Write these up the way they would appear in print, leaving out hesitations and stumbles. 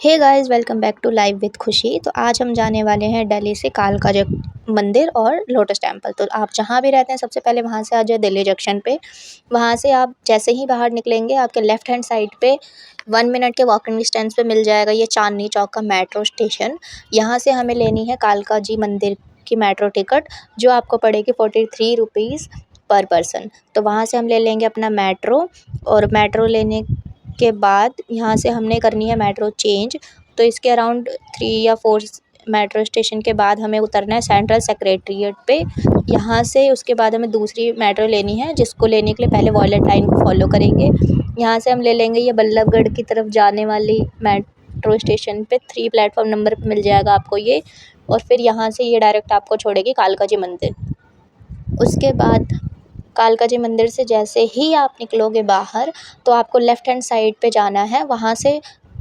Hey guys, welcome back to live with Khushi. तो आज हम जाने वाले हैं दिल्ली से कालका मंदिर और लोटस टेम्पल। तो आप जहाँ भी रहते हैं सबसे पहले वहाँ से आ जाए दिल्ली जंक्शन पे। वहाँ से आप जैसे ही बाहर निकलेंगे आपके लेफ़्ट हैंड साइड पे 1 मिनट के वॉकिंग डिस्टेंस पे मिल जाएगा ये चांदनी चौक का मेट्रो स्टेशन। यहाँ से हमें लेनी है कालका जी मंदिर की मेट्रो टिकट, जो आपको पड़ेगी 43 रुपीज़ पर पर्सन। तो वहाँ से हम ले लेंगे अपना मेट्रो, और मेट्रो लेने के बाद यहाँ से हमने करनी है मेट्रो चेंज। तो इसके अराउंड 3 या 4 मेट्रो स्टेशन के बाद हमें उतरना है सेंट्रल सेक्रेटेरिएट पे। यहाँ से उसके बाद हमें दूसरी मेट्रो लेनी है, जिसको लेने के लिए पहले वॉयलेट लाइन को फॉलो करेंगे। यहाँ से हम ले लेंगे ये बल्लभगढ़ की तरफ जाने वाली मेट्रो स्टेशन पे 3 प्लेटफॉर्म नंबर पे मिल जाएगा आपको ये। और फिर यहाँ से ये डायरेक्ट आपको छोड़ेगी कालका जी मंदिर। उसके बाद कालका जी मंदिर से जैसे ही आप निकलोगे बाहर, तो आपको लेफ़्ट हैंड साइड पे जाना है। वहाँ से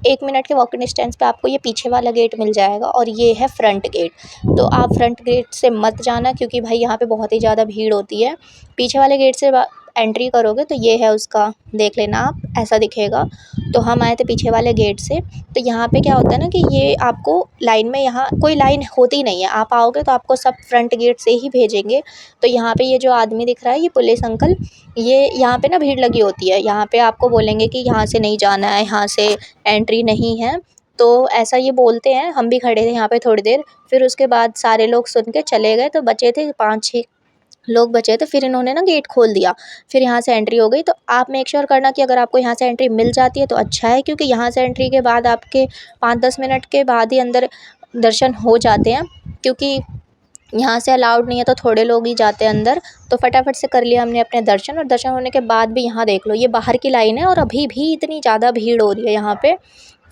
1 मिनट के वॉकिंग डिस्टेंस पे आपको ये पीछे वाला गेट मिल जाएगा, और ये है फ्रंट गेट। तो आप फ्रंट गेट से मत जाना, क्योंकि भाई यहाँ पे बहुत ही ज़्यादा भीड़ होती है। पीछे वाले गेट से एंट्री करोगे तो ये है उसका, देख लेना आप, ऐसा दिखेगा। तो हम आए थे पीछे वाले गेट से। तो यहाँ पे क्या होता है ना कि ये आपको लाइन में, यहाँ कोई लाइन होती नहीं है, आप आओगे तो आपको सब फ्रंट गेट से ही भेजेंगे। तो यहाँ पे ये जो आदमी दिख रहा है, ये पुलिस अंकल, ये यहाँ पे ना भीड़ लगी होती है। यहाँ पे आपको बोलेंगे कि यहाँ से नहीं जाना है, यहाँ से एंट्री नहीं है। तो ऐसा ये बोलते हैं। हम भी खड़े थे यहाँ पे थोड़ी देर, फिर उसके बाद सारे लोग सुन के चले गए। तो बचे थे 5-6 लोग बचे थे, फिर इन्होंने ना गेट खोल दिया। फिर यहाँ से एंट्री हो गई। तो आप मेक श्योर करना कि अगर आपको यहाँ से एंट्री मिल जाती है तो अच्छा है, क्योंकि यहाँ से एंट्री के बाद आपके 5-10 मिनट के बाद ही अंदर दर्शन हो जाते हैं, क्योंकि यहाँ से अलाउड नहीं है तो थोड़े लोग ही जाते हैं अंदर। तो फटाफट से कर लिया हमने अपने दर्शन, और दर्शन होने के बाद भी यहाँ देख लो, ये बाहर की लाइन है और अभी भी इतनी ज़्यादा भीड़ हो रही है यहाँ पे।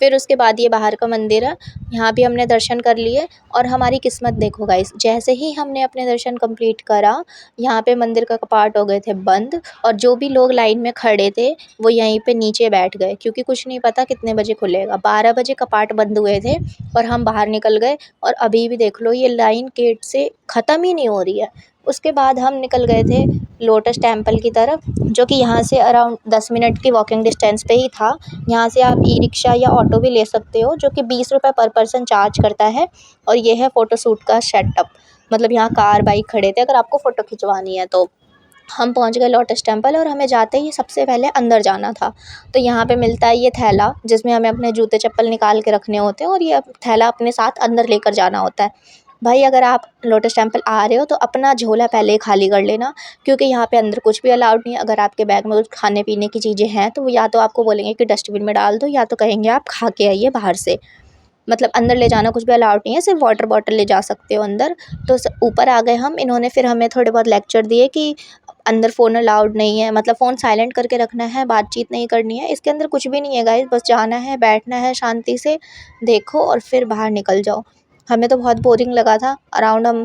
फिर उसके बाद ये बाहर का मंदिर है, यहाँ भी हमने दर्शन कर लिए। और हमारी किस्मत देखो गाइस, जैसे ही हमने अपने दर्शन कंप्लीट करा, यहाँ पे मंदिर का कपाट हो गए थे बंद, और जो भी लोग लाइन में खड़े थे वो यहीं पे नीचे बैठ गए, क्योंकि कुछ नहीं पता कितने बजे खुलेगा। 12 बजे कपाट बंद हुए थे और हम बाहर निकल गए, और अभी भी देख लो ये लाइन गेट से ख़त्म ही नहीं हो रही है। उसके बाद हम निकल गए थे लोटस टेम्पल की तरफ, जो कि यहाँ से अराउंड 10 मिनट की वॉकिंग डिस्टेंस पे ही था। यहाँ से आप ई रिक्शा या ऑटो भी ले सकते हो, जो कि 20 रुपये पर पर्सन चार्ज करता है। और ये है फ़ोटोशूट का सेटअप, मतलब यहाँ कार बाइक खड़े थे अगर आपको फ़ोटो खिंचवानी है तो। हम पहुँच गए लोटस टेम्पल, और हमें जाते ही सबसे पहले अंदर जाना था। तो यहाँ पे मिलता है ये थैला, जिसमें हमें अपने जूते चप्पल निकाल के रखने होते हैं, और ये थैला अपने साथ अंदर लेकर जाना होता है। भाई अगर आप लोटस टेम्पल आ रहे हो तो अपना झोला पहले ही खाली कर लेना, क्योंकि यहाँ पे अंदर कुछ भी अलाउड नहीं है। अगर आपके बैग में कुछ खाने पीने की चीज़ें हैं तो वो या तो आपको बोलेंगे कि डस्टबिन में डाल दो, या तो कहेंगे आप खा के आइए बाहर से। मतलब अंदर ले जाना कुछ भी अलाउड नहीं है, सिर्फ वाटर बॉटल ले जा सकते हो अंदर। तो ऊपर आ गए हम। इन्होंने फिर हमें थोड़े बहुत लेक्चर दिए कि अंदर फ़ोन अलाउड नहीं है, मतलब फ़ोन साइलेंट करके रखना है, बातचीत नहीं करनी है। इसके अंदर कुछ भी नहीं है गाइस, बस जाना है, बैठना है, शांति से देखो और फिर बाहर निकल जाओ। हमें तो बहुत बोरिंग लगा था। अराउंड हम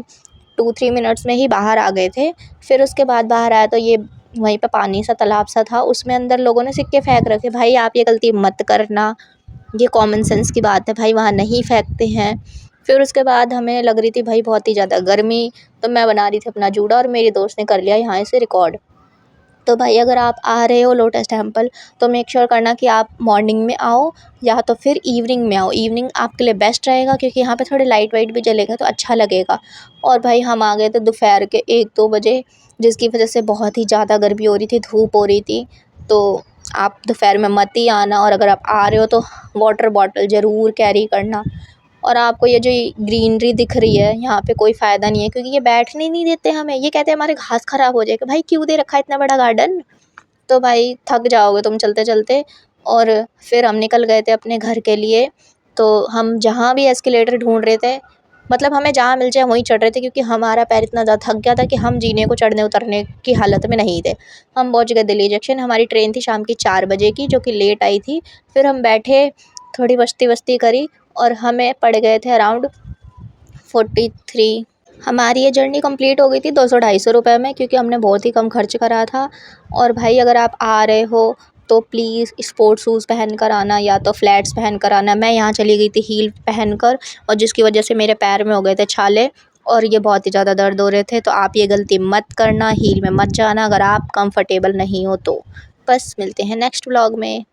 2-3 मिनट्स में ही बाहर आ गए थे। फिर उसके बाद बाहर आया तो ये वहीं पे पानी सा, तालाब सा था, उसमें अंदर लोगों ने सिक्के फेंक रखे। भाई आप ये गलती मत करना, ये कॉमन सेंस की बात है भाई, वहाँ नहीं फेंकते हैं। फिर उसके बाद हमें लग रही थी भाई बहुत ही ज़्यादा गर्मी, तो मैं बना रही थी अपना जूड़ा, और मेरी दोस्त ने कर लिया यहाँ से रिकॉर्ड। तो भाई अगर आप आ रहे हो लोटस टेम्पल तो मेक श्योर करना कि आप मॉर्निंग में आओ, या तो फिर इवनिंग में आओ। इवनिंग आपके लिए बेस्ट रहेगा, क्योंकि यहाँ पे थोड़े लाइट वाइट भी जलेंगे तो अच्छा लगेगा। और भाई हम आ गए थे दोपहर के 1-2 बजे, जिसकी वजह से बहुत ही ज़्यादा गर्मी हो रही थी, धूप हो रही थी। तो आप दोपहर में मत ही आना, और अगर आप आ रहे हो तो वाटर बॉटल ज़रूर कैरी करना। और आपको ये जो ग्रीनरी दिख रही है यहाँ पे कोई फ़ायदा नहीं है, क्योंकि ये बैठने नहीं देते हमें। ये कहते हैं हमारे घास ख़राब हो जाएगा। भाई क्यों दे रखा है इतना बड़ा गार्डन? तो भाई थक जाओगे तुम चलते चलते। और फिर हम निकल गए थे अपने घर के लिए। तो हम जहाँ भी एस्केलेटर ढूंढ रहे थे, मतलब हमें जहाँ मिल जाए वहीं चढ़ रहे थे, क्योंकि हमारा पैर इतना ज़्यादा थक गया था कि हम जीने को चढ़ने उतरने की हालत में नहीं थे। हम पहुँच गए दिल्ली जंक्शन। हमारी ट्रेन थी शाम की 4 बजे की, जो कि लेट आई थी। फिर हम बैठे, थोड़ी मस्ती वस्ती करी, और हमें पड़ गए थे अराउंड 43। हमारी ये जर्नी कंप्लीट हो गई थी 200-250 रुपये में, क्योंकि हमने बहुत ही कम खर्च करा था। और भाई अगर आप आ रहे हो तो प्लीज़ स्पोर्ट्स शूज़ पहन कर आना, या तो फ्लैट्स पहन कर आना। मैं यहाँ चली गई थी हील पहन कर, और जिसकी वजह से मेरे पैर में हो गए थे छाले, और ये बहुत ही ज़्यादा दर्द हो रहे थे। तो आप ये गलती मत करना, हील में मत जाना अगर आप कंफर्टेबल नहीं हो तो। बस मिलते हैं नेक्स्ट व्लॉग में।